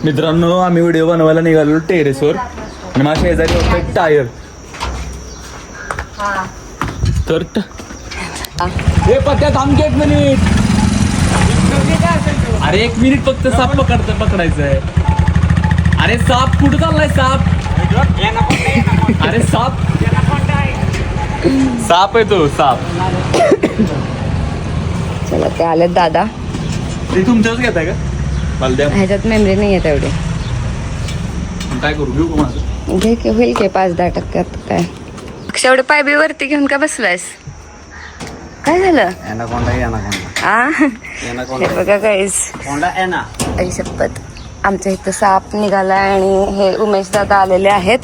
मित्रांनो आम्ही व्हिडिओ बनवायला निघालो टेरेसवर आणि माझ्या शेजारी होतं एक टायर तर हे पत्त्या थांब 1 मिनिट. अरे 1 मिनिट फक्त साप पकडायचं आहे. अरे साप कुठं चाललाय साप? अरे साप आहे तो साप. चला ते आलेत दादा. ते तुमच्याच घेताय का? मला द्या. ह्याच्यात मेमरी नाही आहे तेवढी. काय करू घेऊ का माझं? घे की होईल की 5-10 टक्क्यात काय. एवढे पाय बी वरती घेऊन का बसलायस? काय झालं? हे बघा काहीच आई शपथ. आमच्या इथं साप निघालाय आणि हे उमेश दादा आलेले आहेत.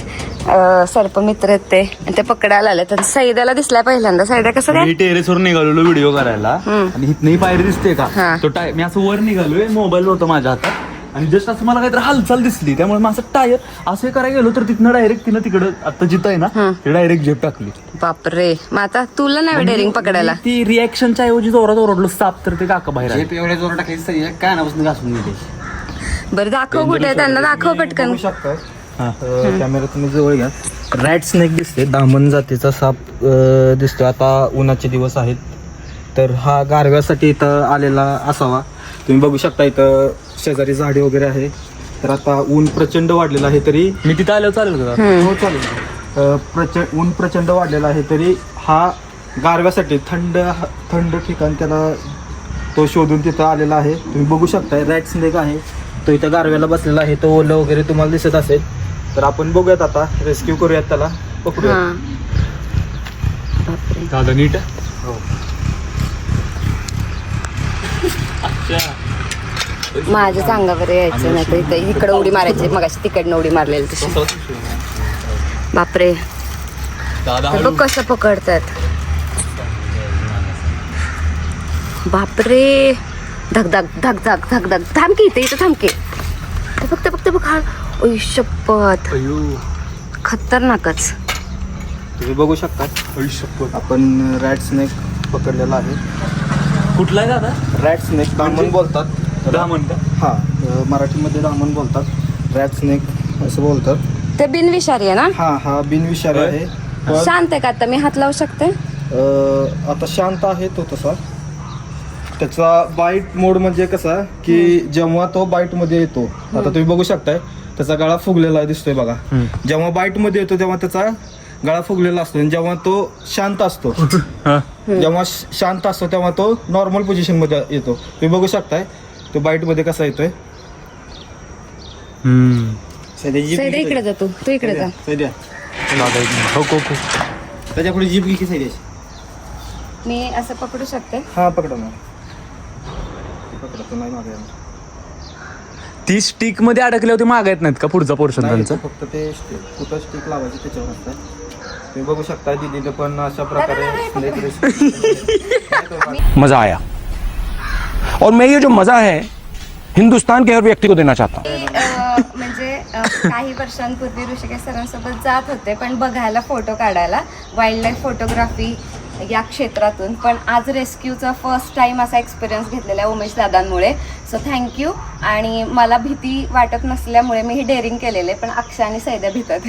सर्पमित्र आहेत ते आणि ते पकडायला आले. तर सैद्याला दिसलाय पहिल्यांदा. सैद्या कसं काय? मी टेरेसवर निघालेलो व्हिडिओ करायला आणि इथनही पायरी दिसते का? तो टायर मी असं वर निघालोय, मोबाईल होता माझ्या हातात आणि जस्ट असं मला काहीतरी हालचाल दिसली. त्यामुळे माझं टायर असं करायला गेलो तर तिथनं डायरेक्ट तिनं तिकडं आता जिथं आहे ना ते डायरेक्ट झेप टाकली. बापरे. मग आता तुला नाही डेअरिंग पकडायला? ती रिॲक्शनच्या ऐवजी जोरात ओरडलो साप तर ते काका बाहेर आले. एवढ्या जोरात टाकायची काय नापासून घासून गेले. बरं दाखव कुठे त्यांना दाखव पटकन. कॅमेरा तुम्ही जवळ घ्या. रॅट स्नेक दिसते, दामन जातीचा साप दिसतो. आता उन्हाचे दिवस आहेत तर हा गारव्यासाठी इथं आलेला असावा. तुम्ही बघू शकता इथं शेजारी झाडे वगैरे आहे. तर आता ऊन प्रचंड वाढलेलं आहे तरी मी तिथं आल्यावर चालेल का? हो चालेल. ऊन प्रचंड वाढलेलं आहे तरी हा गारव्यासाठी थंड ठिकाण त्याला तो शोधून तिथं आलेला आहे. तुम्ही बघू शकताय रॅट स्नेक आहे तो इथं गारव्याला बसलेला आहे. तो ओलं वगैरे तुम्हाला दिसत असेल तर आपण बघूयात आता रेस्क्यू करूयात त्याला पकडूया. दादा नीट हो. माझ्याच अंगावर यायचं नाही तर इथं इकडं उडी मारायची. मगाशी तिकडनं उडी मारलेली तशी. बापरे. दादा हे बघ कसं पकडतात. बापरे. धक धक धक धक धक धक. थांबकी इथं थांबकी. फक्त बघ हा. ओय शपथ. खतरनाकच. तुम्ही बघू शकता आपण रॅट स्नेक पकडलेला आहे. कुठला आहे दादा? रॅट स्नेक दामन बोलतात. दामन का? हा मराठीमध्ये दामन बोलतात. रॅट स्नेक असं बोलतात. ते बिनविषारी आहे ना? हा बिनविषारी आहे. पण शांत आहे का? आता मी हात लावू शकते? आता शांत आहे तो तसा. त्याचा बाईट मोड म्हणजे कसा की जेव्हा तो बाईट मध्ये येतो आता तुम्ही बघू शकताय त्याचा गळा फुगलेला दिसतोय बघा. जेव्हा बाईट मध्ये येतो तेव्हा त्याचा गळा फुगलेला असतो आणि जेव्हा तो शांत असतो तेव्हा तो नॉर्मल पोझिशन मध्ये येतो. तुम्ही बघू शकताय तो बाईट मध्ये कसा येतोय. सैद्या इकडे जा. तू इकडे जा. त्याच्या पुढे जीप घे की मी असं पकडू शकते? हा पकडा ना. नाही मागे ती स्टिक मध्ये अडकले होते माग येत नाहीत का पुढचा पोर्शन त्यांचा? फक्त ते कुठं स्टिक लावायची त्याच्यावर असतं. तुम्ही बघू शकता दीदीने पण अशा प्रकारे मजा आया और मैं ये जो मजा है हिंदुस्तान के हर व्यक्ति को देना चाहता हूँ. म्हणजे काही वर्षांपूर्वी ऋषिकेश सरांसोबत जात होते पण बघायला फोटो काढायला वाईल्ड लाईफ फोटोग्राफी या क्षेत्रातून. पण आज रेस्क्यूचा फर्स्ट टाइम असा एक्सपिरियन्स घेतलेला आहे उमेश दादांमुळे. So thank you. आणि मला भीती वाटत नसल्यामुळे मी ही डेअरिंग केलेले पण अक्षय आणि सैद्या भीतात.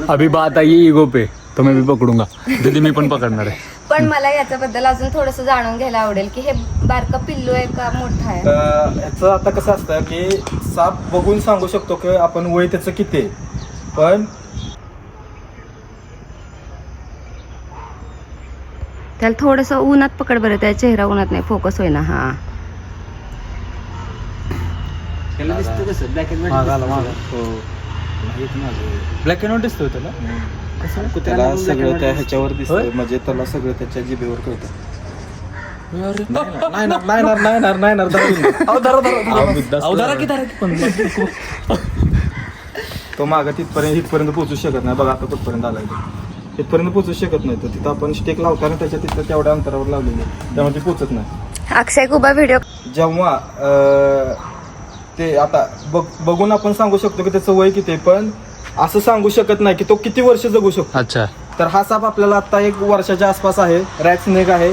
अभी बात आई ईगो पे तो मैं भी पकडूंगा. दीदी मी पण पकडणार आहे. पण मला याच्याबद्दल अजून थोडंसं जाणून घ्यायला आवडेल की हे बारकं पिल्लू आहे का मोठं आहे? याचं आता कसं असतं की साप बघून सांगू शकतो की आपण वय त्याचं किती आहे. पण त्याला थोडंसं उन्हात पकड बरं. त्या चेहरा उन्हात नाही फोकस होईना. हा ब्लॅक अँड व्हाईट दिसतोय त्याला. त्याला सगळं त्या ह्याच्यावर दिसतं म्हणजे त्याला सगळं त्याच्या जिभेवर कळतं. तो मागं इथपर्यंत पोहोचू शकत नाही. बघा आता कुठपर्यंत आलाय तो. इथपर्यंत पोहोचू शकत नाही. तर तिथं आपण स्टेक लावताना त्याच्या तिथं तेवढ्या अंतरावर लावलेली त्यामुळे ती पोहोचत नाही. अक्षय कुबा व्हिडिओ जेव्हा ते आता बघून आपण सांगू शकतो की त्याचं वय किती आहे पण असं सांगू शकत नाही की तो किती वर्ष जगू शकतो. अच्छा. तर हा साप आपल्याला आता 1 वर्षाच्या आसपास आहे. रॅट स्नेक आहे.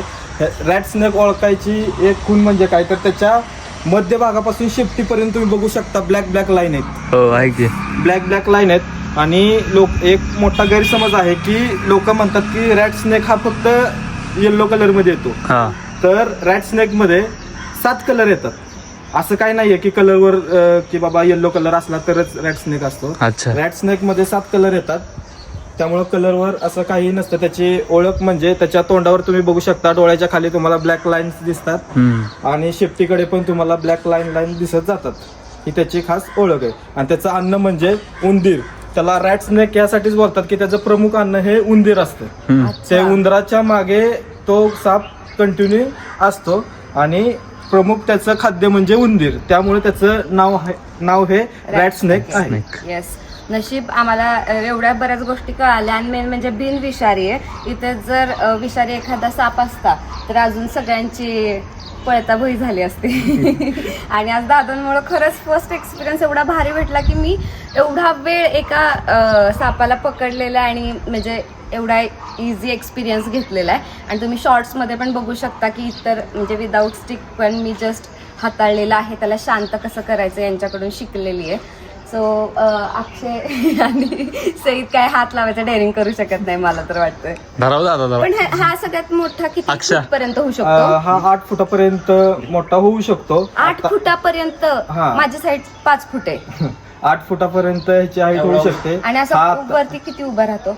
रॅट स्नेक ओळखायची एक खूण म्हणजे काय तर त्याच्या मध्यभागापासून शेपटीपर्यंत तुम्ही बघू शकता ब्लॅक लाईन आहेत. हो आहे की. ब्लॅक लाईन आहेत. आणि एक मोठा गैरसमज आहे की लोक म्हणतात की रॅट स्नेक हा फक्त येल्लो कलर मध्ये येतो. हा तर रॅट स्नेक मध्ये 7 कलर येतात. असं काय नाहीये की कलरवर की बाबा येल्लो कलर असला तरच रॅट स्नेक असतो. अच्छा. रॅट स्नेक मध्ये 7 कलर येतात. त्यामुळे कलरवर असं काही नसतं. त्याची ओळख म्हणजे त्याच्या तोंडावर तुम्ही बघू शकता, डोळ्याच्या खाली तुम्हाला ब्लॅक लाईन्स दिसतात आणि शेपटीकडे पण तुम्हाला ब्लॅक लाईन दिसत जातात. ही त्याची खास ओळख आहे. आणि त्याचं अन्न म्हणजे उंदीर. त्याला रॅट स्नेक यासाठीच बोलतात की त्याचं प्रमुख अन्न हे उंदीर असतं. त्या उंदराच्या मागे तो साप कंटिन्यू असतो आणि प्रमुख त्याचं खाद्य म्हणजे उंदीर. त्यामुळे त्याचं नाव हे रॅट स्नेक आहे. येस, नशीब आम्हाला एवढ्या बऱ्याच गोष्टी कळाल्या. आणि मेन म्हणजे बिनविषारी आहे. इथे जर विषारी एखादा साप असता तर अजून सगळ्यांची पळता भुई झाली असते. आणि आज दादांमुळे खरंच फर्स्ट एक्सपिरियन्स एवढा भारी भेटला की मी एवढा वेळ एका सापाला पकडलेला आणि म्हणजे एवढा इझी एक्सपिरियन्स घेतलेला आहे. आणि तुम्ही शॉर्ट्समध्ये पण बघू शकता की इतर म्हणजे विदाऊट स्टिक पण मी जस्ट हाताळलेला आहे. त्याला शांत कसं करायचं यांच्याकडून शिकलेली आहे. सो अक्षय आणि सईद काय हात लावायचं डेअरिंग करू शकत नाही मला तर वाटतंय. पण हा सगळ्यात मोठा किती फूटपर्यंत होऊ शकतो? हा 8 फुटापर्यंत मोठा होऊ शकतो. 8 फुटापर्यंत? माझी साईड 5 फूट आहे. 8 फुटापर्यंत ह्याची हाईट होऊ शकते. आणि असं वरती किती उभा राहतो?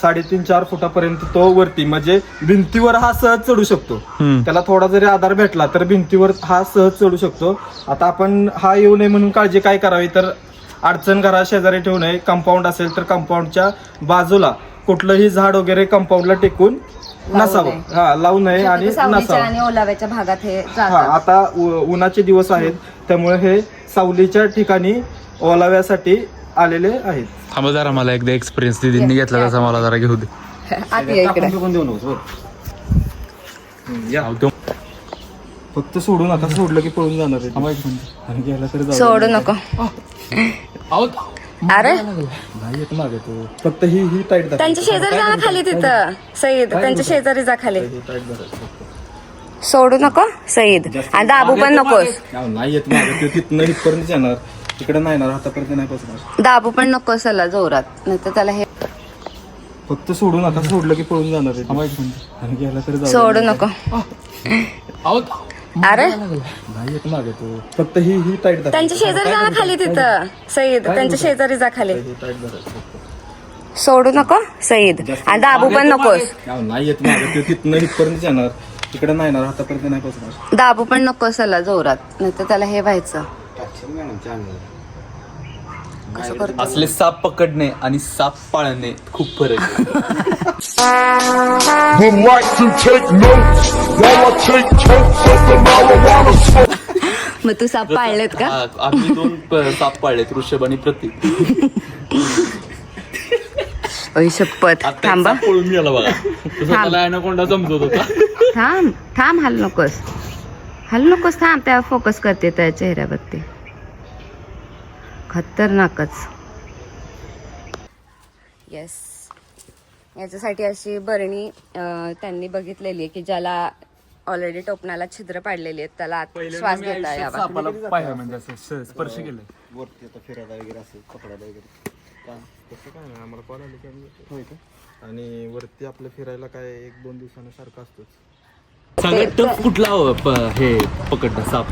3.5-4 फुटापर्यंत तो वरती म्हणजे भिंतीवर हा सहज चढू शकतो. त्याला थोडा जरी आधार भेटला तर भिंतीवर हा सहज चढू शकतो. आता आपण हा येऊ नये म्हणून काळजी काय करावी तर अडचण घरा शेजारी ठेवू नये. कंपाऊंड असेल तर कंपाऊंडच्या बाजूला कुठलंही झाड वगैरे कंपाऊंडला टेकून नसावं. लावू नये आणि नसावं. आणि ओलाव्याच्या भागात हे आता उन्हाचे दिवस आहेत त्यामुळे हे सावलीच्या ठिकाणी ओलाव्यासाठी आलेले आहेत. थांबा जरा, मला एकदा एक्सपिरियन्स दिदींनी घेतला तसा मला जरा घेऊ दे. फक्त सोडू नका, सोडलं की पळून जाणार आहे. आणि गेला तरी सोडू नको. अरे नाही येत मागे तो. फक्त ही टाईट त्यांच्या शेजारी जा ना खाली तिथं सईद. त्यांच्या शेजारी जा खाली. सोडू नको सईद. आणि दाबू पण नकोस. नाही येत मागे तो. तिथनं इथपर्यंत येणार, तिकडे नाही येणार. हातापर्यंत नाही पोहोचणार. दाबू पण नको सला जोरात, नाही तर त्याला हे फक्त सोडू नका, सोडलं की पळून जाणार आहे. आणि गेला तरी सोडू नको. अरे नाही येत मागे तो. फक्त ही टाईट त्यांच्या शेजारी जा ना खाली तिथं सईद. त्यांच्या शेजारी जा खाली. सोडू नको सईद. आणि दाबू पण नकोस. नाही येत मागे तो. तिथनं इथपर्यंत येणार, तिकडे नाही येणार. हातापर्यंत नाही पोहोचणार. दाबू पण नको सला जोरात, नाही तर त्याला हे व्हायचं. असले साप पकडणे आणि साप पाळणे खूप फरक आहे. Would like to take notes while I take totes of the marijuana smoke. मग तू साप पाळलेत का? आम्ही 2 साप पाळलेत, ऋषभ आणि प्रतीक. शपथ. थांबा, पळून गेला बघा. त्याला ॲनाकोंडा समजत होता. थांब हलू नकोस. थांब, त्या फोकस करते त्या चेहऱ्यावरती. खतरनाकच. येस, याच्यासाठी अशी बरणी त्यांनी बघितलेली आहे की ज्याला ऑलरेडी टोपणाला छिद्र पाडलेली आहेत त्याला श्वास घेता यावा. म्हणजे असं स्पर्श केलं वरती आता फिरायला वगैरे असेल, पकडायला वगैरे तसं काय नाही. आम्हाला कॉल आले की आम्ही होय का. आणि वरती आपलं फिरायला काय 1-2 दिवसानं सारखं असतोच. सगळ्यात टफ कुठला हे पकडणं साप?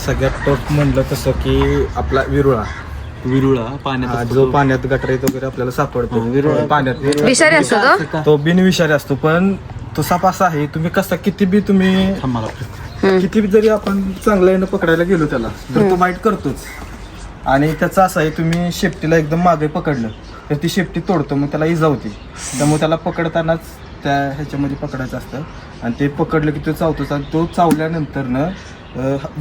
सगळ्यात टफ म्हणलं तसं की आपला विरुळा पाण्यात जो पाण्यात गटारीत वगैरे आपल्याला सापडतो. विरुळा पाण्यात विषारी असतो तो बिनविषारी असतो. पण तो साप असा आहे, तुम्ही कसा किती बी जरी आपण चांगल्या यानं पकडायला गेलो त्याला तर तो बाईट करतोच. आणि त्याचं असं आहे, तुम्ही शेपटीला एकदम मागे पकडलं तर ती शेपटी तोडतो, मग त्याला इजा होती. त्यामुळे त्याला पकडतानाच त्या ह्याच्यामध्ये पकडायचं असतं. आणि ते पकडलं की तो चावतोच. आणि तो चावल्यानंतर न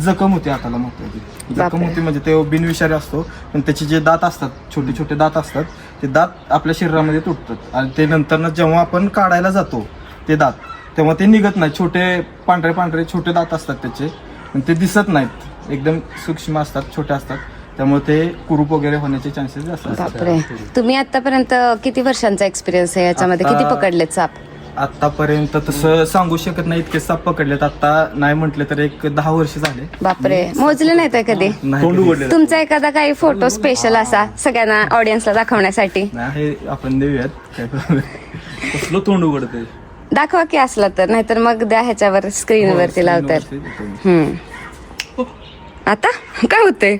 जखम होते हाताला महत्वाची. जखम होती म्हणजे ते बिनविषारी असतो. पण त्याचे जे दात असतात, छोटे छोटे दात असतात, ते दात आपल्या शरीरामध्ये तुटतात. आणि ते नंतर जेव्हा आपण काढायला जातो ते दात, तेव्हा ते निघत नाही. छोटे पांढरे छोटे दात असतात त्याचे, पण ते दिसत नाहीत. एकदम सूक्ष्म असतात, छोटे असतात. त्यामुळे ते कुरूप वगैरे होण्याचे चान्सेस जास्त असतात. तुम्ही आतापर्यंत किती वर्षांचा एक्सपिरियन्स आहे याच्यामध्ये? किती पकडलेत साप? आतापर्यंत तसं सांगू शकत नाही, इतके साप पकडलेत. आता नाही म्हटले तर एक 10 वर्ष झाले. बापरे, मोजले नाहीत आहे कधी? नाही तोंड कधी. उघडलेलं. तुमचा एखादा काही फोटो स्पेशल असा सगळ्यांना ऑडियन्सला दाखवण्यासाठी नाही, हे आपण देऊयात काय problem. कसलं तोंड उघडते. दाखवा की असला तर, नाहीतर मग द्या ह्याच्यावर स्क्रीनवरती लावतात. आता काय होते?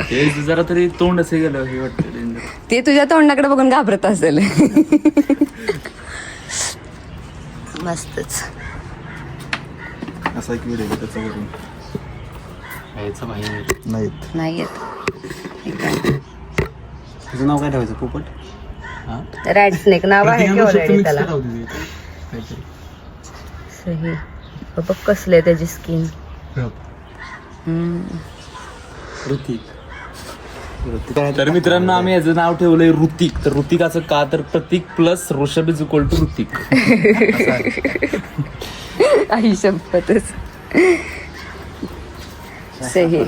ते जरा तरी तोंड असे गेलं हे वाटतं. ते तुझ्या तोंडाकडे बघून घाबरत असेल. मस्तच. असा एक व्हिडिओ त्याच्यावरून नाहीत. नाही येत. तुझं नाव काय ठेवायचं? पोपट. रॅड स्नेक नाव आहे की ऑलरेडी त्याला. सही बघ कसले त्याची स्किन. तर मित्रांनो, आम्ही याचं नाव ठेवलंय ऋतिक. तर ऋतिकाचं का तर Prateek plus Rishabh is equal to Hrithik. आई शपथच. सही.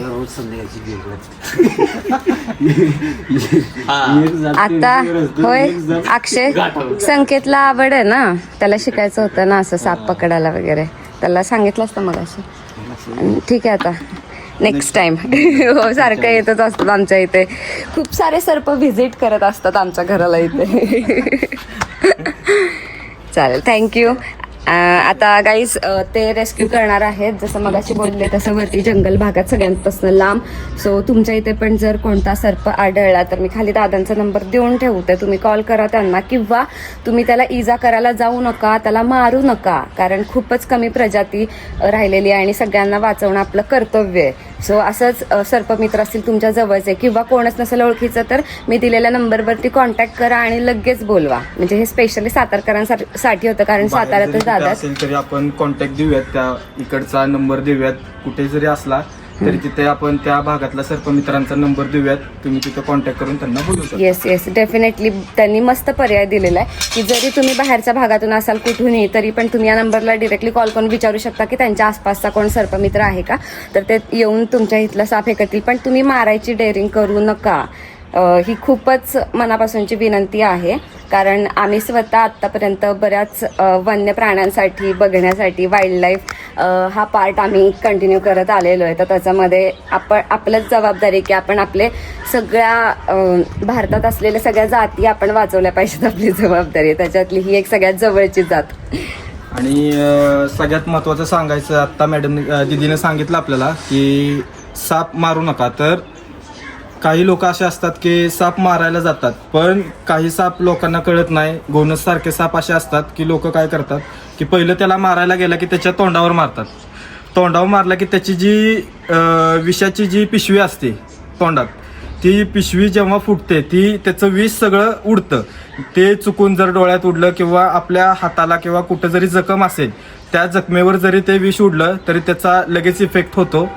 आता होय अक्षय, संकेतला आवड आहे ना, त्याला शिकायचं होतं ना असं साप पकडायला वगैरे. त्याला सांगितलं असतं मग अशी. ठीक आहे, आता नेक्स्ट टाइम. हो, सारखं येतच असतात आमच्या इथे. खूप सारे सर्प व्हिजिट करत असतात आमच्या घराला इथे. चालेल, थँक्यू. आता गाईज ते रेस्क्यू करणार आहेत, जसं मगाशी बोलले तसं वरती जंगल भागात सगळ्यांपासून लांब. सो तुमच्या इथे पण जर कोणता सर्प आढळला तर मी खाली दादांचा नंबर देऊन ठेवते, तुम्ही कॉल करा त्यांना. किंवा तुम्ही त्याला इजा करायला जाऊ नका, त्याला मारू नका, कारण खूपच कमी प्रजाती राहिलेली आहे आणि सगळ्यांना वाचवणं आपलं कर्तव्य आहे. सो असंच सर्पमित्र असतील तुमच्या जवळचे किंवा कोणच नसेल ओळखीचं तर मी दिलेल्या नंबरवरती कॉन्टॅक्ट करा आणि लगेच बोलवा. म्हणजे हे स्पेशली सातारकरांसाठी होतं, कारण साताऱ्यातच दादा असेल तरी आपण कॉन्टॅक्ट देऊयात, त्या इकडचा नंबर देऊयात. कुठे जरी असला तरी तिथे आपण त्या भागातला सर्पमित्रांचा नंबर देऊयात, तुम्ही तिथे कॉन्टॅक्ट करून त्यांना बोलू शकता. Yes definitely. त्यांनी मस्त पर्याय दिलेला आहे की जरी तुम्ही बाहेरच्या भागातून असाल कुठूनही, तरी पण तुम्ही या नंबरला डिरेक्टली कॉल करून विचारू शकता की त्यांच्या आसपासचा कोण सर्पमित्र आहे का, तर ते येऊन तुमच्या इथला साप हे करतील. पण तुम्ही मारायची डेअरिंग करू नका, ही खूपच मनापासूनची विनंती आहे. कारण आम्ही स्वतः आत्तापर्यंत बऱ्याच वन्य प्राण्यांसाठी बघण्यासाठी वाईल्ड लाईफ हा पार्ट आम्ही कंटिन्यू करत आलेलो आहे. तर त्याच्यामध्ये आपलंच जबाबदारी की आपण आपले सगळ्या भारतात असलेल्या सगळ्या जाती आपण वाचवल्या पाहिजेत, आपली जबाबदारी आहे. त्याच्यातली ही एक सगळ्यात जवळची जात. आणि सगळ्यात महत्त्वाचं सांगायचं, आत्ता मॅडम दिदीने सांगितलं आपल्याला की साप मारू नका. तर काही लोक असे असतात की साप मारायला जातात, पण काही साप लोकांना कळत नाही. गोनस सारखे साप असे असतात की लोक काय करतात की पहिलं त्याला मारायला गेला की त्याच्या तोंडावर मारतात. तोंडावर मारला की त्याची जी विषाची जी पिशवी असते तोंडात, ती पिशवी जेव्हा फुटते ती त्याचं विष सगळं उडतं. ते चुकून जर डोळ्यात उडलं किंवा आपल्या हाताला किंवा कुठं जरी जखम असेल, त्या जखमेवर जरी ते विष उडलं तरी त्याचा लगेच इफेक्ट होतो.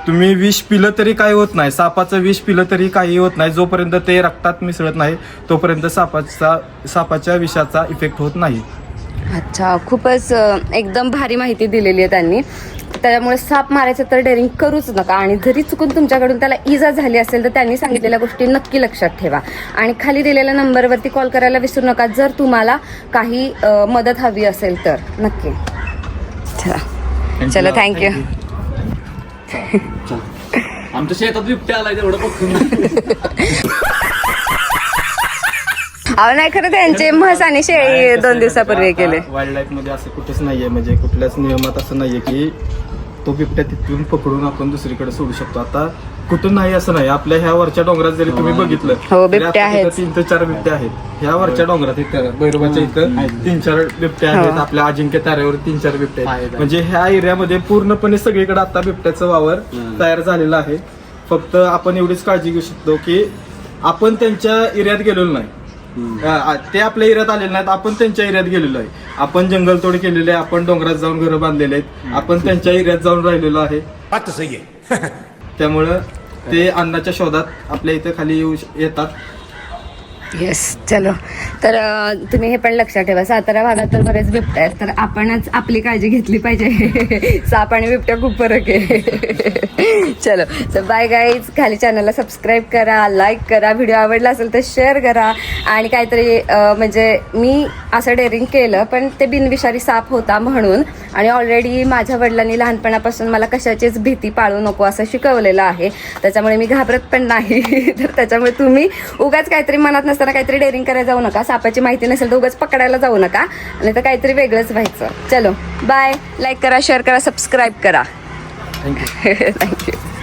तुम्ही विष पिलं तरी काही होत नाही, सापाचं विष पिलं तरी काही होत नाही. जोपर्यंत ते रक्तात मिसळत नाही तोपर्यंत सापाच्या विषाचा इफेक्ट होत नाही. अच्छा, खूपच एकदम भारी माहिती दिलेली आहे त्यांनी. त्याच्यामुळे साप मारायचं तर डेअरिंग करूच नका. आणि जरी चुकून तुमच्याकडून त्याला इजा झाली असेल तर त्यांनी सांगितलेल्या गोष्टी नक्की लक्षात ठेवा. आणि खाली दिलेल्या नंबरवरती कॉल करायला विसरू नका जर तुम्हाला काही मदत हवी असेल तर. नक्की. चला थँक्यू. आमच्या शेतात बिबट्या आलाय तेवढं बघून. अहो नाही, खरं त्यांचे म्हस आणि शेळी 2 दिवसापूर्वी केले. वाईल्ड लाईफ मध्ये असं कुठेच नाहीये, म्हणजे कुठल्याच नियमात असं नाहीये की तो बिबट्या तिथून पकडून आपण दुसरीकडे सोडू शकतो. आता कुठं नाही असं नाही. आपल्या ह्या वरच्या डोंगरात जरी तुम्ही बघितलं हो, बिबट्या आहेत. 3 ते 4 बिबट्या आहेत. ह्या वरच्या डोंगरात इथं भैरवाच्या इथं 3-4 बिबट्या आहेत. आपल्या अजिंक्य ताऱ्यावर 3-4 बिबट्या आहेत. म्हणजे ह्या एरियामध्ये पूर्णपणे सगळीकडे आता बिबट्याचा वावर तयार झालेला आहे. फक्त आपण एवढीच काळजी घेऊ शकतो की आपण त्यांच्या एरियात गेलेलो नाही, ते आपल्या एरियात आलेले नाहीत, आपण त्यांच्या एरियात गेलेलो आहे. आपण जंगलतोड केलेले आहे, आपण डोंगरात जाऊन घरं बांधलेले आहेत, आपण त्यांच्या एरियात जाऊन राहिलेलो आहे. त्यामुळं ते अन्नाच्या शोधात आपल्या इथं खाली येतात. येस चलो. तर तुम्ही हे पण लक्षात ठेवा, सातारा भागात तर बरेच बिबट्या आहेत, तर आपणच आपली काळजी घेतली पाहिजे. साप आणि बिबट्या खूप फरक आहे. चलो तर बाय गाईज. खाली चॅनलला सबस्क्राईब करा, लाईक करा, व्हिडिओ आवडला असेल तर शेअर करा. आणि काहीतरी म्हणजे मी असं डेअरिंग केलं पण ते बिनविषारी साप होता म्हणून, आणि ऑलरेडी माझ्या वडिलांनी लहानपणापासून मला कशाचीच भीती पाळू नको असं शिकवलेलं आहे, त्याच्यामुळे मी घाबरत पण नाही. तर त्याच्यामुळे तुम्ही उगाच काहीतरी मनात नसताना काहीतरी डेअरिंग करायला जाऊ नका. सापाची माहिती नसेल तर उगाच पकडायला जाऊ नका, नाही तर काहीतरी वेगळंच व्हायचं. चलो बाय. लाईक करा, शेअर करा, सबस्क्राईब करा. थँक्यू. थँक्यू.